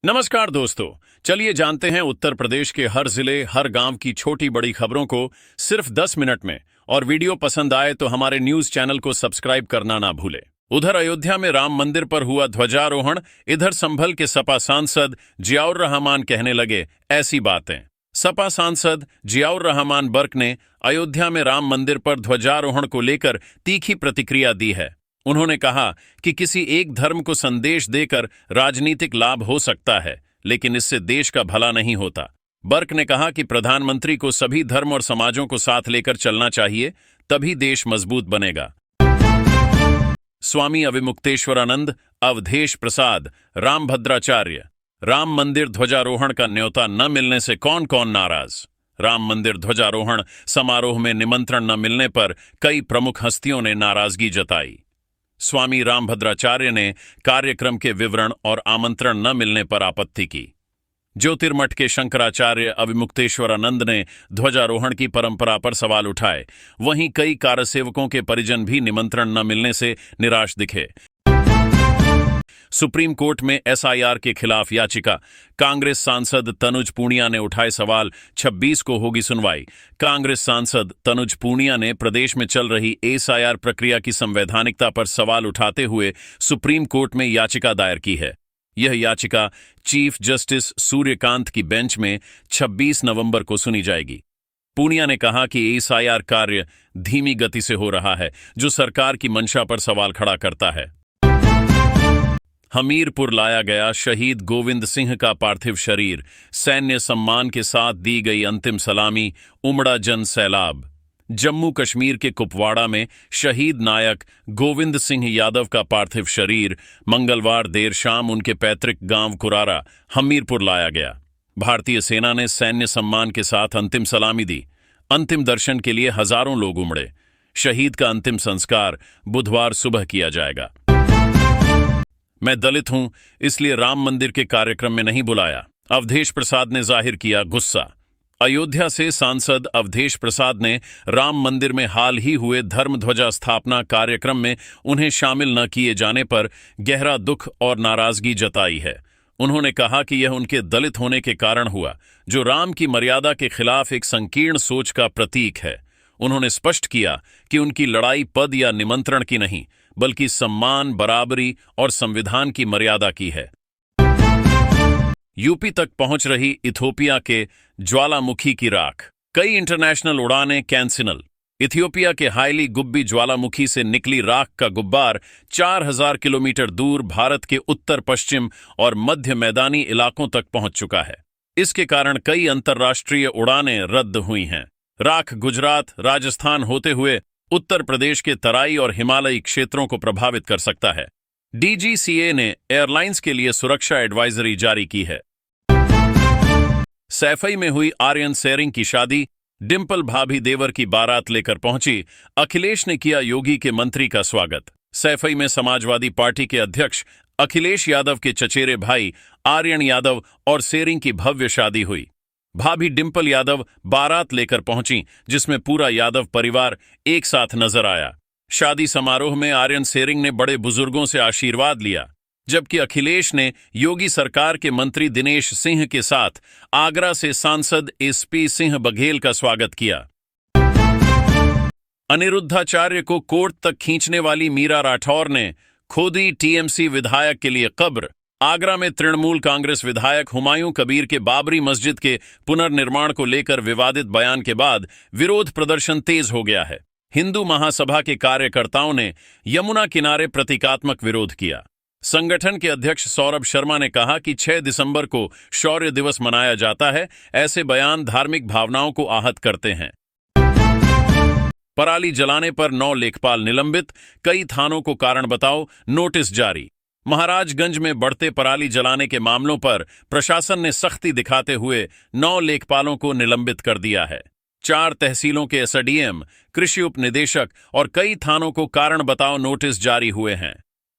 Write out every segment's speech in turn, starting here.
नमस्कार दोस्तों। चलिए जानते हैं उत्तर प्रदेश के हर जिले हर गांव की छोटी बड़ी खबरों को सिर्फ 10 मिनट में। और वीडियो पसंद आए तो हमारे न्यूज चैनल को सब्सक्राइब करना ना भूलें। उधर अयोध्या में राम मंदिर पर हुआ ध्वजारोहण, इधर संभल के सपा सांसद जियाउर रहमान कहने लगे ऐसी बातें। सपा सांसद जियाउर रहमान बर्क ने अयोध्या में राम मंदिर पर ध्वजारोहण को लेकर तीखी प्रतिक्रिया दी है। उन्होंने कहा कि किसी एक धर्म को संदेश देकर राजनीतिक लाभ हो सकता है, लेकिन इससे देश का भला नहीं होता। बर्क ने कहा कि प्रधानमंत्री को सभी धर्म और समाजों को साथ लेकर चलना चाहिए, तभी देश मजबूत बनेगा। स्वामी अविमुक्तेश्वरानंद, अवधेश प्रसाद, रामभद्राचार्य। राम मंदिर ध्वजारोहण का न्योता न मिलने से कौन कौन नाराज। राम मंदिर ध्वजारोहण समारोह में निमंत्रण न मिलने पर कई प्रमुख हस्तियों ने नाराजगी जताई। स्वामी रामभद्राचार्य ने कार्यक्रम के विवरण और आमंत्रण न मिलने पर आपत्ति की। ज्योतिर्मठ के शंकराचार्य अविमुक्तेश्वरानंद ने ध्वजारोहण की परंपरा पर सवाल उठाए। वहीं कई कारसेवकों के परिजन भी निमंत्रण न मिलने से निराश दिखे। सुप्रीम कोर्ट में एसआईआर के खिलाफ याचिका। कांग्रेस सांसद तनुज पूनिया ने उठाए सवाल। 26 को होगी सुनवाई। कांग्रेस सांसद तनुज पूनिया ने प्रदेश में चल रही एसआईआर प्रक्रिया की संवैधानिकता पर सवाल उठाते हुए सुप्रीम कोर्ट में याचिका दायर की है। यह याचिका चीफ जस्टिस सूर्यकांत की बेंच में 26 नवंबर को सुनी जाएगी। पूनिया ने कहा कि एसआईआर कार्य धीमी गति से हो रहा है, जो सरकार की मंशा पर सवाल खड़ा करता है। हमीरपुर लाया गया शहीद गोविंद सिंह का पार्थिव शरीर। सैन्य सम्मान के साथ दी गई अंतिम सलामी। उमड़ा जन सैलाब। जम्मू कश्मीर के कुपवाड़ा में शहीद नायक गोविंद सिंह यादव का पार्थिव शरीर मंगलवार देर शाम उनके पैतृक गांव कुरारा, हमीरपुर लाया गया। भारतीय सेना ने सैन्य सम्मान के साथ अंतिम सलामी दी। अंतिम दर्शन के लिए हजारों लोग उमड़े। शहीद का अंतिम संस्कार बुधवार सुबह किया जाएगा। मैं दलित हूं, इसलिए राम मंदिर के कार्यक्रम में नहीं बुलाया। अवधेश प्रसाद ने जाहिर किया गुस्सा। अयोध्या से सांसद अवधेश प्रसाद ने राम मंदिर में हाल ही हुए धर्म ध्वजा स्थापना कार्यक्रम में उन्हें शामिल न किए जाने पर गहरा दुख और नाराजगी जताई है। उन्होंने कहा कि यह उनके दलित होने के कारण हुआ, जो राम की मर्यादा के खिलाफ एक संकीर्ण सोच का प्रतीक है। उन्होंने स्पष्ट किया कि उनकी लड़ाई पद या निमंत्रण की नहीं, बल्कि सम्मान, बराबरी और संविधान की मर्यादा की है। यूपी तक पहुंच रही इथियोपिया के ज्वालामुखी की राख। कई इंटरनेशनल उड़ानें कैंसिल। इथियोपिया के हाईली गुब्बी ज्वालामुखी से निकली राख का गुब्बार 4000 किलोमीटर दूर भारत के उत्तर पश्चिम और मध्य मैदानी इलाकों तक पहुंच चुका है। इसके कारण कई अंतर्राष्ट्रीय उड़ानें रद्द हुई हैं। राख गुजरात, राजस्थान होते हुए उत्तर प्रदेश के तराई और हिमालयी क्षेत्रों को प्रभावित कर सकता है। डीजीसीए ने एयरलाइंस के लिए सुरक्षा एडवाइजरी जारी की है। सैफई में हुई आर्यन सेरिंग की शादी। डिंपल भाभी देवर की बारात लेकर पहुंची। अखिलेश ने किया योगी के मंत्री का स्वागत। सैफई में समाजवादी पार्टी के अध्यक्ष अखिलेश यादव के चचेरे भाई आर्यन यादव और सेरिंग की भव्य शादी हुई। भाभी डिंपल यादव बारात लेकर पहुंची, जिसमें पूरा यादव परिवार एक साथ नजर आया। शादी समारोह में आर्यन सेरिंग ने बड़े बुजुर्गों से आशीर्वाद लिया, जबकि अखिलेश ने योगी सरकार के मंत्री दिनेश सिंह के साथ आगरा से सांसद एसपी सिंह बघेल का स्वागत किया। अनिरुद्धाचार्य को कोर्ट तक खींचने वाली मीरा राठौर ने खोदी टीएमसी विधायक के लिए कब्र। आगरा में तृणमूल कांग्रेस विधायक हुमायूं कबीर के बाबरी मस्जिद के पुनर्निर्माण को लेकर विवादित बयान के बाद विरोध प्रदर्शन तेज हो गया है। हिंदू महासभा के कार्यकर्ताओं ने यमुना किनारे प्रतीकात्मक विरोध किया। संगठन के अध्यक्ष सौरभ शर्मा ने कहा कि 6 दिसंबर को शौर्य दिवस मनाया जाता है। ऐसे बयान धार्मिक भावनाओं को आहत करते हैं। पराली जलाने पर 9 लेखपाल निलंबित। कई थानों को कारण बताओ नोटिस जारी। महाराजगंज में बढ़ते पराली जलाने के मामलों पर प्रशासन ने सख्ती दिखाते हुए 9 लेखपालों को निलंबित कर दिया है। 4 तहसीलों के एसडीएम, कृषि उप निदेशक और कई थानों को कारण बताओ नोटिस जारी हुए हैं।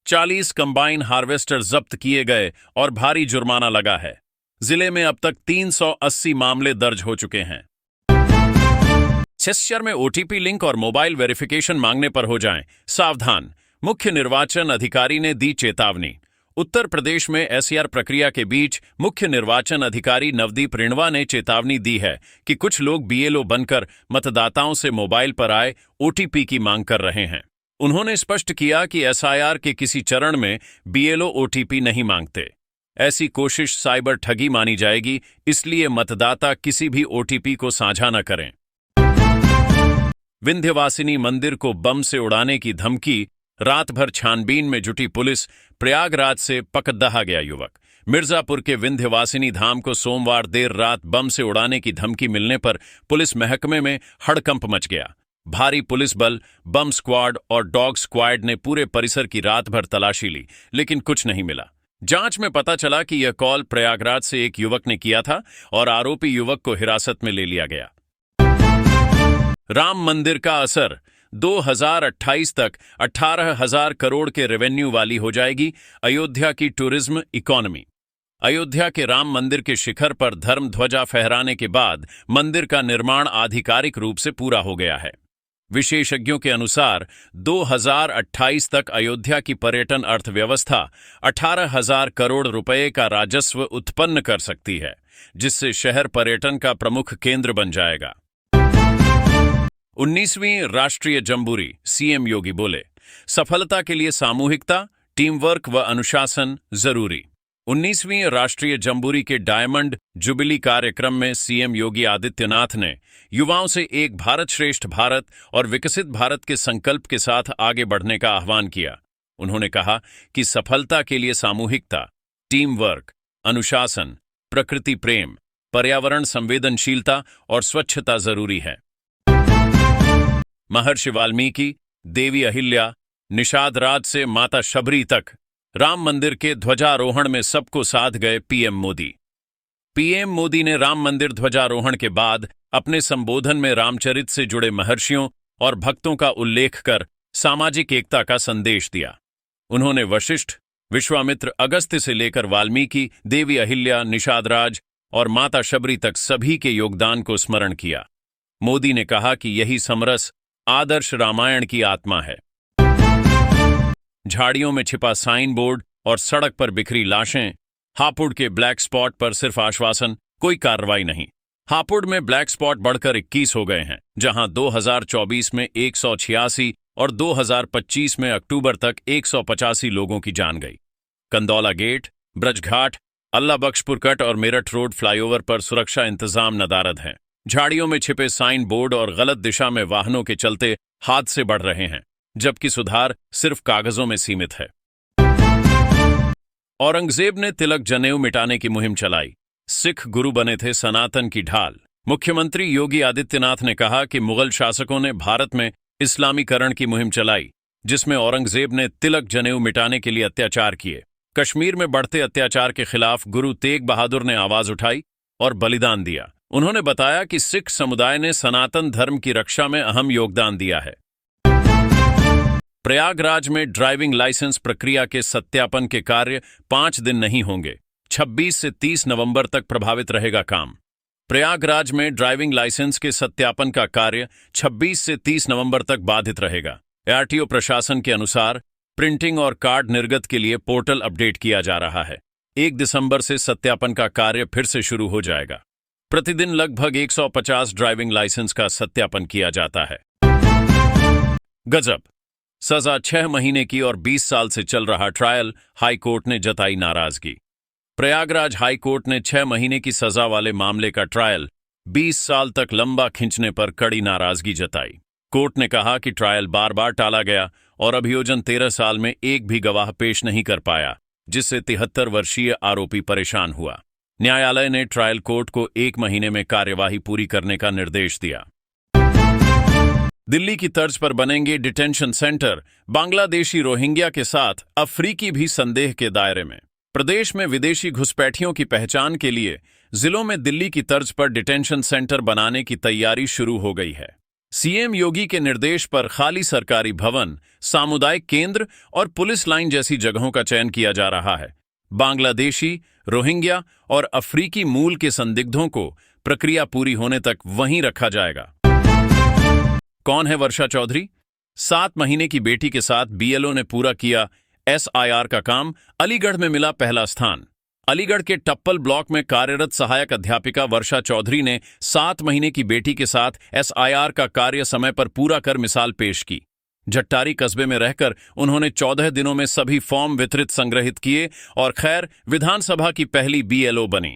40 कंबाइन हार्वेस्टर जब्त किए गए और भारी जुर्माना लगा है। जिले में अब तक 380 मामले दर्ज हो चुके हैं। छत्तीसगढ़ में ओटीपी लिंक और मोबाइल वेरिफिकेशन मांगने पर हो जाएं सावधान। मुख्य निर्वाचन अधिकारी ने दी चेतावनी। उत्तर प्रदेश में एसआईआर प्रक्रिया के बीच मुख्य निर्वाचन अधिकारी नवदीप रिणवा ने चेतावनी दी है कि कुछ लोग बीएलओ बनकर मतदाताओं से मोबाइल पर आए ओटीपी की मांग कर रहे हैं। उन्होंने स्पष्ट किया कि एसआईआर के किसी चरण में बीएलओ ओटीपी नहीं मांगते। ऐसी कोशिश साइबर ठगी मानी जाएगी, इसलिए मतदाता किसी भी ओटीपी को साझा न करें। विंध्यवासिनी मंदिर को बम से उड़ाने की धमकी, रात भर छानबीन में जुटी पुलिस, प्रयागराज से पकड़हा गया युवक। मिर्जापुर के विंध्यवासिनी धाम को सोमवार देर रात बम से उड़ाने की धमकी मिलने पर पुलिस महकमे में हड़कंप मच गया। भारी पुलिस बल, बम स्क्वाड और डॉग स्क्वाड ने पूरे परिसर की रात भर तलाशी ली, लेकिन कुछ नहीं मिला। जांच में पता चला कि यह कॉल प्रयागराज से एक युवक ने किया था और आरोपी युवक को हिरासत में ले लिया गया। राम मंदिर का असर, 2028 तक 18,000 करोड़ के रेवेन्यू वाली हो जाएगी अयोध्या की टूरिज्म इकोनॉमी। अयोध्या के राम मंदिर के शिखर पर धर्म ध्वजा फहराने के बाद मंदिर का निर्माण आधिकारिक रूप से पूरा हो गया है। विशेषज्ञों के अनुसार 2028 तक अयोध्या की पर्यटन अर्थव्यवस्था 18,000 करोड़ रुपए का राजस्व उत्पन्न कर सकती है, जिससे शहर पर्यटन का प्रमुख केंद्र बन जाएगा। 19वीं राष्ट्रीय जंबूरी, सीएम योगी बोले, सफलता के लिए सामूहिकता, टीम वर्क व अनुशासन जरूरी। 19वीं राष्ट्रीय जंबूरी के डायमंड जुबिली कार्यक्रम में सीएम योगी आदित्यनाथ ने युवाओं से एक भारत श्रेष्ठ भारत और विकसित भारत के संकल्प के साथ आगे बढ़ने का आह्वान किया। उन्होंने कहा कि सफलता के लिए सामूहिकता, टीम वर्क, अनुशासन, प्रकृति प्रेम, पर्यावरण संवेदनशीलता और स्वच्छता जरूरी है। महर्षि वाल्मीकि, देवी अहिल्या, निषाद राज से माता शबरी तक राम मंदिर के ध्वजारोहण में सबको साथ गए पीएम मोदी। पीएम मोदी ने राम मंदिर ध्वजारोहण के बाद अपने संबोधन में रामचरित से जुड़े महर्षियों और भक्तों का उल्लेख कर सामाजिक एकता का संदेश दिया। उन्होंने वशिष्ठ, विश्वामित्र, अगस्त्य से लेकर वाल्मीकि, देवी अहिल्या, निषादराज और माता शबरी तक सभी के योगदान को स्मरण किया। मोदी ने कहा कि यही समरस आदर्श रामायण की आत्मा है। झाड़ियों में छिपा साइन बोर्ड और सड़क पर बिखरी लाशें, हापुड़ के ब्लैक स्पॉट पर सिर्फ आश्वासन, कोई कार्रवाई नहीं। हापुड़ में ब्लैक स्पॉट बढ़कर 21 हो गए हैं, जहां 2024 में 186 और 2025 में अक्टूबर तक 185 लोगों की जान गई। कंदौला गेट, ब्रजघाट, अल्लाह बख्शपुर कट और मेरठ रोड फ्लाईओवर पर सुरक्षा इंतजाम नदारद हैं। झाड़ियों में छिपे साइन बोर्ड और गलत दिशा में वाहनों के चलते हादसे बढ़ रहे हैं, जबकि सुधार सिर्फ कागजों में सीमित है। औरंगजेब ने तिलक जनेऊ मिटाने की मुहिम चलाई, सिख गुरु बने थे सनातन की ढाल। मुख्यमंत्री योगी आदित्यनाथ ने कहा कि मुगल शासकों ने भारत में इस्लामीकरण की मुहिम चलाई, जिसमें औरंगजेब ने तिलक जनेऊ मिटाने के लिए अत्याचार किए। कश्मीर में बढ़ते अत्याचार के खिलाफ गुरु तेग बहादुर ने आवाज उठाई और बलिदान दिया। उन्होंने बताया कि सिख समुदाय ने सनातन धर्म की रक्षा में अहम योगदान दिया है। प्रयागराज में ड्राइविंग लाइसेंस प्रक्रिया के सत्यापन के कार्य 5 दिन नहीं होंगे। 26 से 30 नवंबर तक प्रभावित रहेगा काम। प्रयागराज में ड्राइविंग लाइसेंस के सत्यापन का कार्य 26 से 30 नवंबर तक बाधित रहेगा। आरटीओ प्रशासन के अनुसार प्रिंटिंग और कार्ड निर्गत के लिए पोर्टल अपडेट किया जा रहा है। 1 दिसंबर से सत्यापन का कार्य फिर से शुरू हो जाएगा। प्रतिदिन लगभग 150 ड्राइविंग लाइसेंस का सत्यापन किया जाता है। गजब, सजा 6 महीने की और 20 साल से चल रहा ट्रायल, हाई कोर्ट ने जताई नाराजगी। प्रयागराज हाई कोर्ट ने 6 महीने की सजा वाले मामले का ट्रायल 20 साल तक लंबा खींचने पर कड़ी नाराजगी जताई। कोर्ट ने कहा कि ट्रायल बार बार टाला गया और अभियोजन 13 साल में एक भी गवाह पेश नहीं कर पाया, जिससे 73 वर्षीय आरोपी परेशान हुआ। न्यायालय ने ट्रायल कोर्ट को 1 महीने में कार्यवाही पूरी करने का निर्देश दिया। दिल्ली की तर्ज पर बनेंगे डिटेंशन सेंटर, बांग्लादेशी रोहिंग्या के साथ अफ्रीकी भी संदेह के दायरे में। प्रदेश में विदेशी घुसपैठियों की पहचान के लिए जिलों में दिल्ली की तर्ज पर डिटेंशन सेंटर बनाने की तैयारी शुरू हो गई है। सीएम योगी के निर्देश पर खाली सरकारी भवन, सामुदायिक केंद्र और पुलिस लाइन जैसी जगहों का चयन किया जा रहा है। बांग्लादेशी, रोहिंग्या और अफ्रीकी मूल के संदिग्धों को प्रक्रिया पूरी होने तक वहीं रखा जाएगा। कौन है वर्षा चौधरी? 7 महीने की बेटी के साथ बीएलओ ने पूरा किया एसआईआर का काम अलीगढ़ में मिला पहला स्थान। अलीगढ़ के टप्पल ब्लॉक में कार्यरत सहायक अध्यापिका वर्षा चौधरी ने 7 महीने की बेटी के साथ एसआईआर का कार्य समय पर पूरा कर मिसाल पेश की। जट्टारी कस्बे में रहकर उन्होंने 14 दिनों में सभी फॉर्म वितरित संग्रहित किए और खैर विधानसभा की पहली बीएलओ बनी।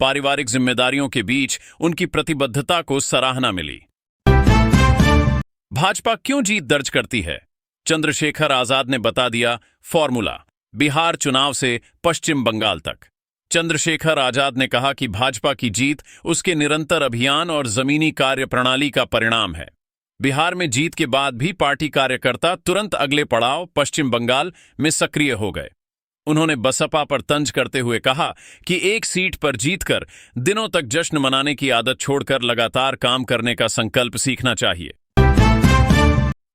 पारिवारिक जिम्मेदारियों के बीच उनकी प्रतिबद्धता को सराहना मिली। भाजपा क्यों जीत दर्ज करती है? चंद्रशेखर आजाद ने बता दिया फॉर्मूला, बिहार चुनाव से पश्चिम बंगाल तक। चंद्रशेखर आजाद ने कहा कि भाजपा की जीत उसके निरंतर अभियान और जमीनी कार्यप्रणाली का परिणाम है। बिहार में जीत के बाद भी पार्टी कार्यकर्ता तुरंत अगले पड़ाव पश्चिम बंगाल में सक्रिय हो गए। उन्होंने बसपा पर तंज करते हुए कहा कि एक सीट पर जीतकर दिनों तक जश्न मनाने की आदत छोड़कर लगातार काम करने का संकल्प सीखना चाहिए।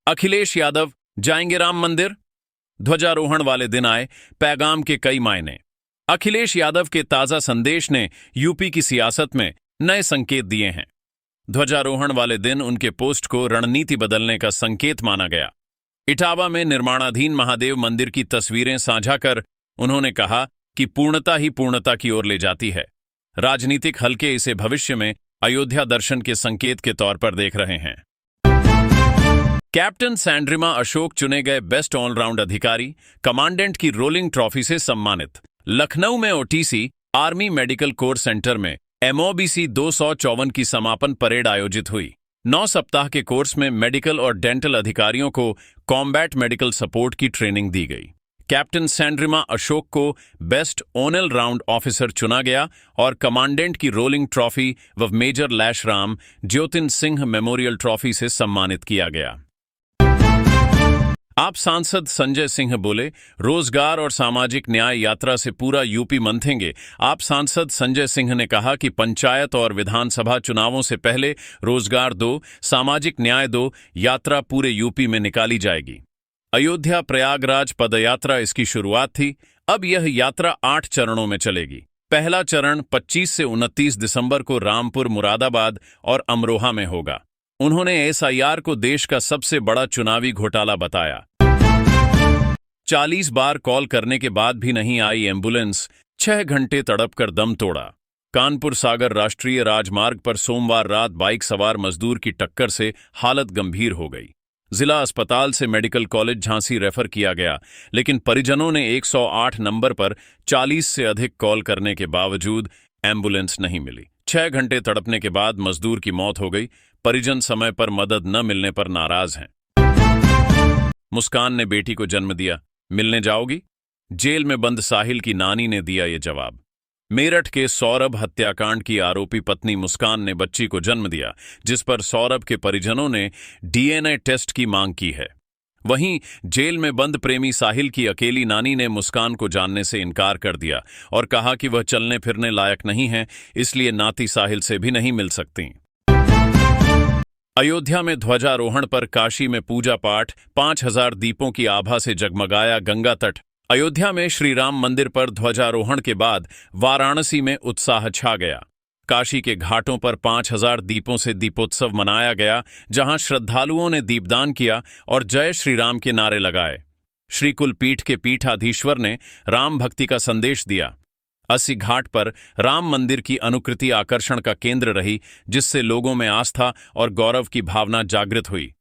अखिलेश यादव जाएंगे राम मंदिर? ध्वजारोहण वाले दिन आए पैगाम के कई मायने। अखिलेश यादव के ताजा संदेश ने यूपी की सियासत में नए संकेत दिए हैं। ध्वजारोहण वाले दिन उनके पोस्ट को रणनीति बदलने का संकेत माना गया। इटावा में निर्माणाधीन महादेव मंदिर की तस्वीरें साझा कर उन्होंने कहा कि पूर्णता ही पूर्णता की ओर ले जाती है। राजनीतिक हलके इसे भविष्य में अयोध्या दर्शन के संकेत के तौर पर देख रहे हैं। कैप्टन सैंड्रिमा अशोक चुने गए बेस्ट ऑलराउंड अधिकारी, कमांडेंट की रोलिंग ट्रॉफी से सम्मानित। लखनऊ में OTC army medical corps centre में MOBC 254 की समापन परेड आयोजित हुई। 9 सप्ताह के कोर्स में मेडिकल और डेंटल अधिकारियों को कॉम्बैट मेडिकल सपोर्ट की ट्रेनिंग दी गई। कैप्टन सैंड्रिमा अशोक को बेस्ट ऑल राउंड ऑफिसर चुना गया और कमांडेंट की रोलिंग ट्रॉफी व major Laishram Jyotin Singh memorial trophy से सम्मानित किया गया। आप सांसद संजय सिंह बोले, रोजगार और सामाजिक न्याय यात्रा से पूरा यूपी मंथेंगे। आप सांसद संजय सिंह ने कहा कि पंचायत और विधानसभा चुनावों से पहले रोजगार दो, सामाजिक न्याय दो यात्रा पूरे यूपी में निकाली जाएगी। अयोध्या प्रयागराज पदयात्रा इसकी शुरुआत थी। अब यह यात्रा 8 चरणों में चलेगी। पहला चरण 25 से 29 दिसंबर को रामपुर, मुरादाबाद और अमरोहा में होगा। उन्होंने एसआईआर को देश का सबसे बड़ा चुनावी घोटाला बताया। 40 बार कॉल करने के बाद भी नहीं आई एम्बुलेंस, 6 घंटे तड़पकर दम तोड़ा। कानपुर सागर राष्ट्रीय राजमार्ग पर सोमवार रात बाइक सवार मजदूर की टक्कर से हालत गंभीर हो गई। जिला अस्पताल से मेडिकल कॉलेज झांसी रेफर किया गया, लेकिन परिजनों ने 108 नंबर पर 40 से अधिक कॉल करने के बावजूद एम्बुलेंस नहीं मिली। 6 घंटे तड़पने के बाद मजदूर की मौत हो गई। परिजन समय पर मदद न मिलने पर नाराज हैं। मुस्कान ने बेटी को जन्म दिया, मिलने जाओगी? जेल में बंद साहिल की नानी ने दिया ये जवाब। मेरठ के सौरभ हत्याकांड की आरोपी पत्नी मुस्कान ने बच्ची को जन्म दिया, जिस पर सौरभ के परिजनों ने डीएनए टेस्ट की मांग की है। वहीं जेल में बंद प्रेमी साहिल की अकेली नानी ने मुस्कान को जानने से इनकार कर दिया और कहा कि वह चलने फिरने लायक नहीं है, इसलिए नाती साहिल से भी नहीं मिल सकती। अयोध्या में ध्वजारोहण पर काशी में पूजा पाठ, 5000 दीपों की आभा से जगमगाया गंगा तट। अयोध्या में श्री राम मंदिर पर ध्वजारोहण के बाद वाराणसी में उत्साह छा गया। काशी के घाटों पर 5000 दीपों से दीपोत्सव मनाया गया, जहां श्रद्धालुओं ने दीपदान किया और जय श्री राम के नारे लगाए। श्रीकुल पीठ के पीठाधीश्वर ने राम भक्ति का संदेश दिया। 80 घाट पर राम मंदिर की अनुकृति आकर्षण का केंद्र रही, जिससे लोगों में आस्था और गौरव की भावना जागृत हुई।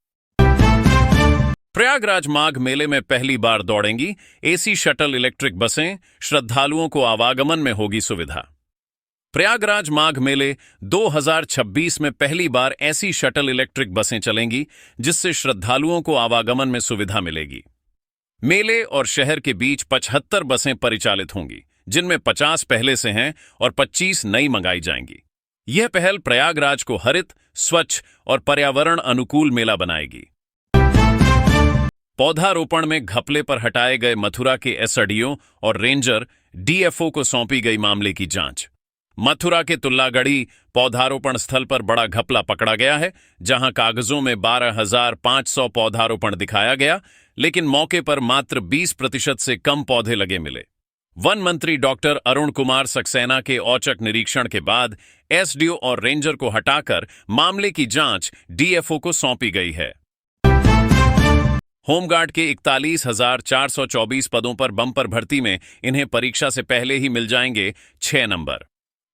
प्रयागराज माघ मेले में पहली बार दौड़ेंगी एसी शटल इलेक्ट्रिक बसें, श्रद्धालुओं को आवागमन में होगी सुविधा। प्रयागराज माघ मेले 2026 में पहली बार ऐसी शटल इलेक्ट्रिक बसें चलेंगी, जिससे श्रद्धालुओं को आवागमन में सुविधा मिलेगी। मेले और शहर के बीच 75 बसें परिचालित होंगी, जिनमें 50 पहले से हैं और 25 नई मंगाई जाएंगी। यह पहल प्रयागराज को हरित, स्वच्छ और पर्यावरण अनुकूल मेला बनाएगी। पौधारोपण में घपले पर हटाए गए मथुरा के एसडीओ और रेंजर डीएफओ को सौंपी गई मामले की जांच। मथुरा के तुल्लागढ़ी पौधारोपण स्थल पर बड़ा घपला पकड़ा गया है, जहां कागजों में 12,500 पौधारोपण दिखाया गया, लेकिन मौके पर मात्र 20% से कम पौधे लगे मिले। वन मंत्री डॉक्टर अरुण कुमार सक्सेना के औचक निरीक्षण के बाद एसडीओ और रेंजर को हटाकर मामले की जांच डीएफओ को सौंपी गई है। होमगार्ड के 41,424 पदों पर बम्पर भर्ती में इन्हें परीक्षा से पहले ही मिल जाएंगे 6 नंबर।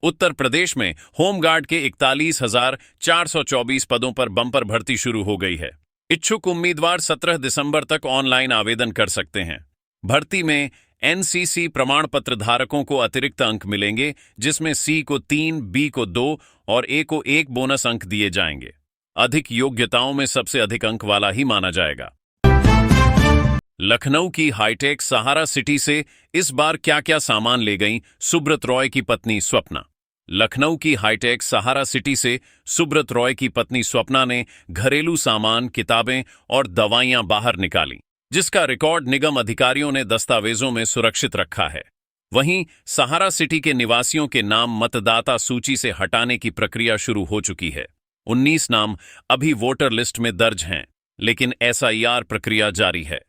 उत्तर प्रदेश में होमगार्ड के 41,424 पदों पर बम्पर भर्ती शुरू हो गई है। इच्छुक उम्मीदवार 17 दिसंबर तक ऑनलाइन आवेदन कर सकते हैं। भर्ती में एनसीसी प्रमाण पत्र धारकों को अतिरिक्त अंक मिलेंगे, जिसमें सी को 3, बी को 2 और ए को 1 बोनस अंक दिए जाएंगे। अधिक योग्यताओं में सबसे अधिक अंक वाला ही माना जाएगा। लखनऊ की हाईटेक सहारा सिटी से इस बार क्या क्या सामान ले गईं सुब्रत रॉय की पत्नी स्वप्ना। लखनऊ की हाईटेक सहारा सिटी से सुब्रत रॉय की पत्नी स्वप्ना ने घरेलू सामान, किताबें और दवाइयां बाहर निकाली, जिसका रिकॉर्ड निगम अधिकारियों ने दस्तावेजों में सुरक्षित रखा है। वहीं सहारा सिटी के निवासियों के नाम मतदाता सूची से हटाने की प्रक्रिया शुरू हो चुकी है। 19 नाम अभी वोटर लिस्ट में दर्ज हैं, लेकिन एसआईआर प्रक्रिया जारी है।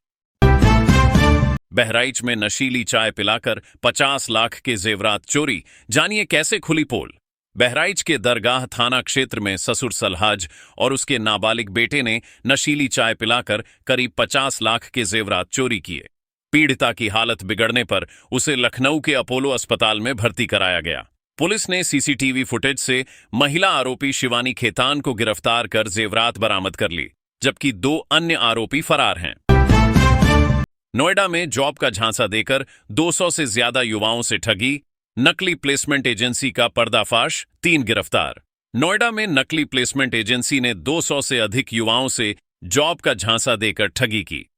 बहराइच में नशीली चाय पिलाकर 50 लाख के जेवरात चोरी, जानिए कैसे खुली पोल। बहराइच के दरगाह थाना क्षेत्र में ससुर सलहाज और उसके नाबालिग बेटे ने नशीली चाय पिलाकर करीब 50 लाख के जेवरात चोरी किए। पीड़िता की हालत बिगड़ने पर उसे लखनऊ के अपोलो अस्पताल में भर्ती कराया गया। पुलिस ने सीसीटीवी फुटेज से महिला आरोपी शिवानी खेतान को गिरफ्तार कर जेवरात बरामद कर ली, जबकि 2 अन्य आरोपी फरार हैं। नोएडा में जॉब का झांसा देकर 200 से ज्यादा युवाओं से ठगी, नकली प्लेसमेंट एजेंसी का पर्दाफाश, 3 गिरफ्तार। नोएडा में नकली प्लेसमेंट एजेंसी ने 200 से अधिक युवाओं से जॉब का झांसा देकर ठगी की।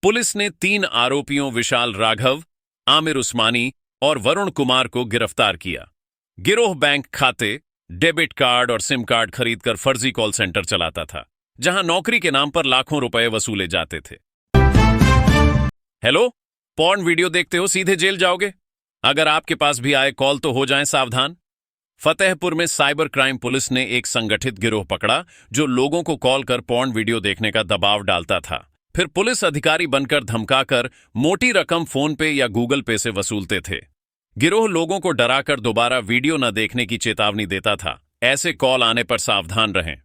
पुलिस ने 3 आरोपियों विशाल राघव, आमिर उस्मानी और वरुण कुमार को गिरफ्तार किया। गिरोह बैंक खाते, डेबिट कार्ड और सिम कार्ड खरीदकर फर्जी कॉल सेंटर चलाता था, जहां नौकरी के नाम पर लाखों रुपए वसूले जाते थे। हेलो, पॉर्न वीडियो देखते हो, सीधे जेल जाओगे। अगर आपके पास भी आए कॉल तो हो जाएं सावधान। फतेहपुर में साइबर क्राइम पुलिस ने एक संगठित गिरोह पकड़ा जो लोगों को कॉल कर पॉर्न वीडियो देखने का दबाव डालता था, फिर पुलिस अधिकारी बनकर धमकाकर मोटी रकम फोन पे या गूगल पे से वसूलते थे। गिरोह लोगों को डराकर दोबारा वीडियो न देखने की चेतावनी देता था। ऐसे कॉल आने पर सावधान रहें।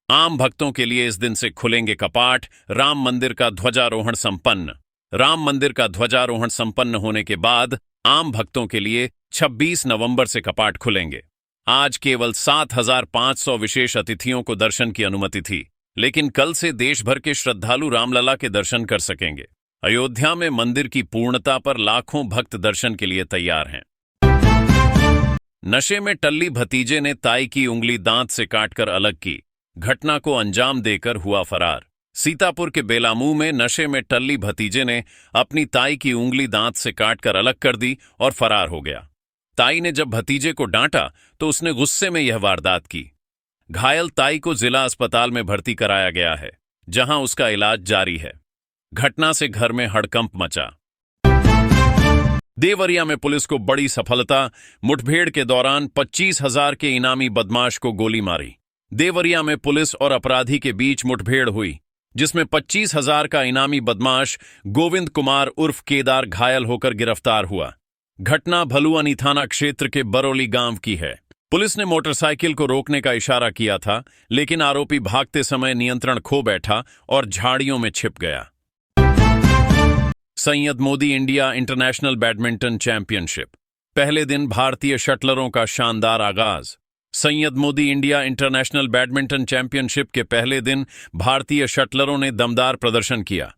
आम भक्तों के लिए इस दिन से खुलेंगे कपाट, राम मंदिर का ध्वजारोहण संपन्न। राम मंदिर का ध्वजारोहण संपन्न होने के बाद आम भक्तों के लिए 26 नवंबर से कपाट खुलेंगे। आज केवल 7,500 विशेष अतिथियों को दर्शन की अनुमति थी, लेकिन कल से देश भर के श्रद्धालु रामलला के दर्शन कर सकेंगे। अयोध्या में मंदिर की पूर्णता पर लाखों भक्त दर्शन के लिए तैयार हैं। नशे में टल्ली भतीजे ने ताई की उंगली दांत से काटकर अलग की, घटना को अंजाम देकर हुआ फरार। सीतापुर के बेलामुंह में नशे में टल्ली भतीजे ने अपनी ताई की उंगली दांत से काटकर अलग कर दी और फरार हो गया। ताई ने जब भतीजे को डांटा तो उसने गुस्से में यह वारदात की। घायल ताई को जिला अस्पताल में भर्ती कराया गया है, जहां उसका इलाज जारी है। घटना से घर में हड़कंप मचा। देवरिया में पुलिस को बड़ी सफलता, मुठभेड़ के दौरान 25,000 के इनामी बदमाश को गोली मारी। देवरिया में पुलिस और अपराधी के बीच मुठभेड़ हुई, जिसमें 25,000 का इनामी बदमाश गोविंद कुमार उर्फ केदार घायल होकर गिरफ्तार हुआ। घटना भलुआनी थाना क्षेत्र के बरौली गांव की है। पुलिस ने मोटरसाइकिल को रोकने का इशारा किया था, लेकिन आरोपी भागते समय नियंत्रण खो बैठा और झाड़ियों में छिप गया। Syed Modi India international badminton championship, पहले दिन भारतीय शटलरों का शानदार आगाज। Syed Modi India international badminton championship के पहले दिन भारतीय शटलरों ने दमदार प्रदर्शन किया।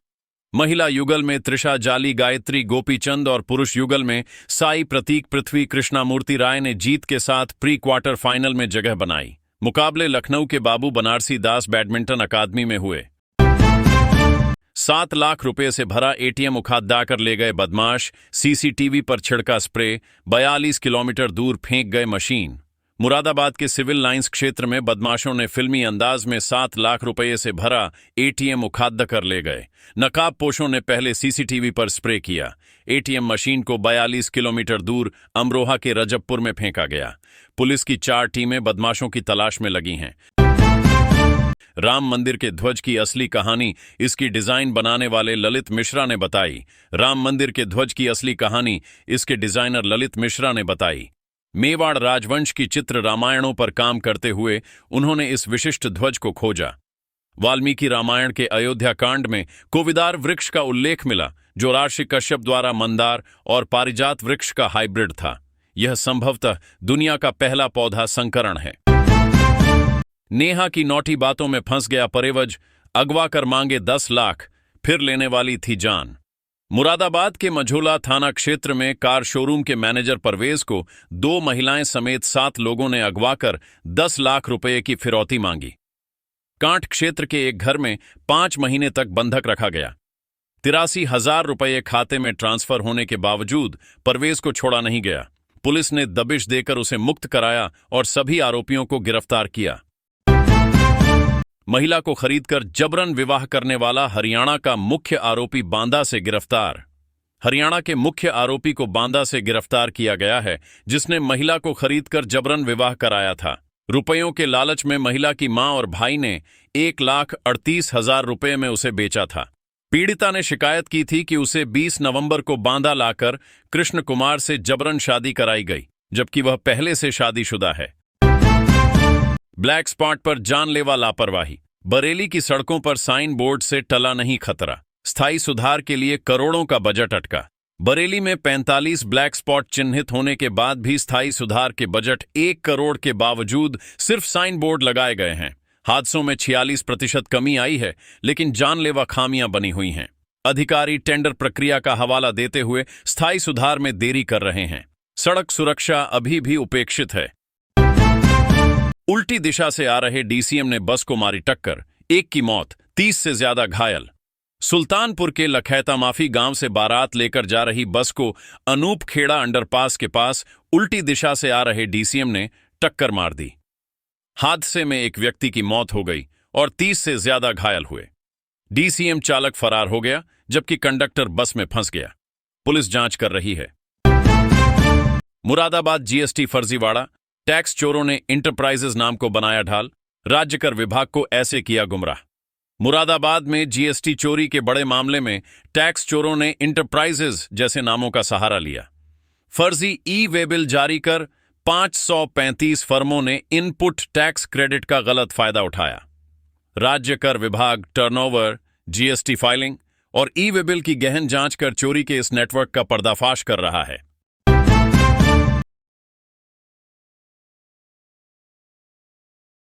महिला युगल में त्रिशा जाली गायत्री गोपीचंद और पुरुष युगल में साई प्रतीक पृथ्वी कृष्णामूर्ति राय ने जीत के साथ प्री क्वार्टर फाइनल में जगह बनाई। मुकाबले लखनऊ के बाबू बनारसी दास बैडमिंटन अकादमी में हुए। 7 लाख रुपए से भरा एटीएम उखाड़ा कर ले गए बदमाश, सीसीटीवी पर छिड़का स्प्रे, 42 किलोमीटर दूर फेंक गए मशीन। मुरादाबाद के सिविल लाइंस क्षेत्र में बदमाशों ने फिल्मी अंदाज में 7 लाख रुपए से भरा एटीएम उखाड़ा कर ले गए। नकाबपोशों ने पहले सीसीटीवी पर स्प्रे किया। एटीएम मशीन को 42 किलोमीटर दूर अमरोहा के रजबपुर में फेंका गया। पुलिस की 4 टीमें बदमाशों की तलाश में लगी हैं। राम मंदिर के ध्वज की असली कहानी इसकी डिजाइन बनाने वाले ललित मिश्रा ने बताई। राम मंदिर के ध्वज की असली कहानी इसके डिजाइनर ललित मिश्रा ने बताई। मेवाड़ राजवंश की चित्र रामायणों पर काम करते हुए उन्होंने इस विशिष्ट ध्वज को खोजा। वाल्मीकि रामायण के अयोध्या कांड में कोविदार वृक्ष का उल्लेख मिला, जो राशि कश्यप द्वारा मंदार और पारिजात वृक्ष का हाइब्रिड था। यह संभवतः दुनिया का पहला पौधा संकरण है। नेहा की नौटी बातों में फंस गया परेवज, अगवा कर मांगे 10 लाख, फिर लेने वाली थी जान। मुरादाबाद के मझोला थाना क्षेत्र में कार शोरूम के मैनेजर परवेज को 2 महिलाएं समेत 7 लोगों ने अगवा कर 10 लाख रुपए की फिरौती मांगी। कांट क्षेत्र के एक घर में 5 महीने तक बंधक रखा गया। 83,000 रुपये खाते में ट्रांसफर होने के बावजूद परवेज को छोड़ा नहीं गया। पुलिस ने दबिश देकर उसे मुक्त कराया और सभी आरोपियों को गिरफ्तार किया। महिला को खरीदकर जबरन विवाह करने वाला हरियाणा का मुख्य आरोपी बांदा से गिरफ्तार। हरियाणा के मुख्य आरोपी को बांदा से गिरफ्तार किया गया है, जिसने महिला को खरीदकर जबरन विवाह कराया था। रुपयों के लालच में महिला की मां और भाई ने 1,38,000 रुपये में उसे बेचा था। पीड़िता ने शिकायत की थी कि उसे 20 नवंबर को बांदा लाकर कृष्ण कुमार से जबरन शादी कराई गई, जबकि वह पहले से शादीशुदा है। ब्लैक स्पॉट पर जानलेवा लापरवाही। बरेली की सड़कों पर साइन बोर्ड से टला नहीं खतरा। स्थायी सुधार के लिए करोड़ों का बजट अटका। बरेली में 45 ब्लैक स्पॉट चिन्हित होने के बाद भी स्थायी सुधार के बजट 1 करोड़ के बावजूद सिर्फ साइन बोर्ड लगाए गए हैं। हादसों में 46% कमी आई है, लेकिन जानलेवा खामियां बनी हुई हैं। अधिकारी टेंडर प्रक्रिया का हवाला देते हुए स्थायी सुधार में देरी कर रहे हैं। सड़क सुरक्षा अभी भी उपेक्षित है। उल्टी दिशा से आ रहे डीसीएम ने बस को मारी टक्कर, 1 की मौत, 30 से ज्यादा घायल। सुल्तानपुर के लखैता माफी गांव से बारात लेकर जा रही बस को अनूप खेड़ा अंडरपास के पास उल्टी दिशा से आ रहे डीसीएम ने टक्कर मार दी। हादसे में एक व्यक्ति की मौत हो गई और 30 से ज्यादा घायल हुए। डीसीएम चालक फरार हो गया, जबकि कंडक्टर बस में फंस गया। पुलिस जांच कर रही है। मुरादाबाद जीएसटी फर्जीवाड़ा। टैक्स चोरों ने इंटरप्राइजेज नाम को बनाया ढाल। राज्य कर विभाग को ऐसे किया गुमराह। मुरादाबाद में जीएसटी चोरी के बड़े मामले में टैक्स चोरों ने इंटरप्राइजेज जैसे नामों का सहारा लिया। फर्जी ई वे बिल जारी कर 535 फर्मों ने इनपुट टैक्स क्रेडिट का गलत फायदा उठाया। राज्य कर विभाग टर्नओवर, जीएसटी फाइलिंग और ई वे बिल की गहन जांच कर चोरी के इस नेटवर्क का पर्दाफाश कर रहा है।